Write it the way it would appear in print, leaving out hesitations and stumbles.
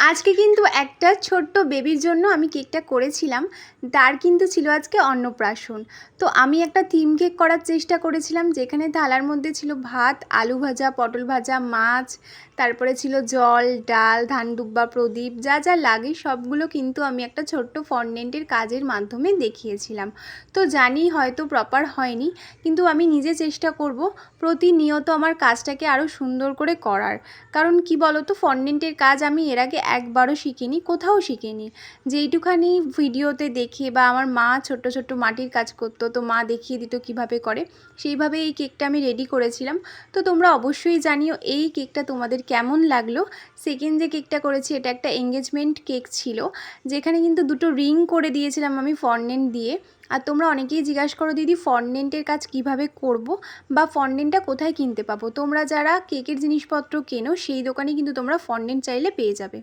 আজকে কিন্তু একটা ছোট্ট বেবির জন্য আমি কেকটা করেছিলাম। তার কিন্তু ছিল আজকে অন্নপ্রাশন। তো আমি একটা থিম কেক করার চেষ্টা করেছিলাম, যেখানে থালার মধ্যে ছিল ভাত, আলু ভাজা, পটল ভাজা, মাছ, তারপরে ছিল জল, ডাল, ধানদুব্বা, প্রদীপ, যা যা লাগে সবগুলো কিন্তু আমি একটা ছোট্ট ফন্ডেন্টের কাজের মাধ্যমে দেখিয়েছিলাম। তো জানি হয়তো প্রপার হয়নি, কিন্তু আমি নিজে চেষ্টা করব প্রতিনিয়ত আমার কাজটাকে আরও সুন্দর করে করার। কারণ কি বলো তো, ফন্ডেন্টের কাজ আমি এর আগে একবারও শিখিনি, কোথাও শিখিনি। যেইটুখানি ভিডিওতে দেখে বা আমার মা ছোট্ট ছোট্ট মাটির কাজ করতো, তো মা দেখিয়ে দিত কিভাবে করে, সেইভাবে এই কেকটা আমি রেডি করেছিলাম। তো তোমরা অবশ্যই জানিও এই কেকটা তোমাদের কেমন লাগলো। সেকেন্ড যে কেকটা করেছি এটা একটা এঙ্গেজমেন্ট কেক ছিল, যেখানে কিন্তু দুটো রিং করে দিয়েছিলাম আমি ফন্ডেন্ট দিয়ে। আর তোমরা অনেকেই জিজ্ঞাসা করো, দিদি ফন্ডেন্টের কাজ কিভাবে করব বা ফন্ডেন্টটা কোথায় কিনতে পাবো। তোমরা যারা কেকের জিনিসপত্র কেনো সেই দোকানে কিন্তু তোমরা ফন্ডেন্ট চাইলে পেয়ে যাবে।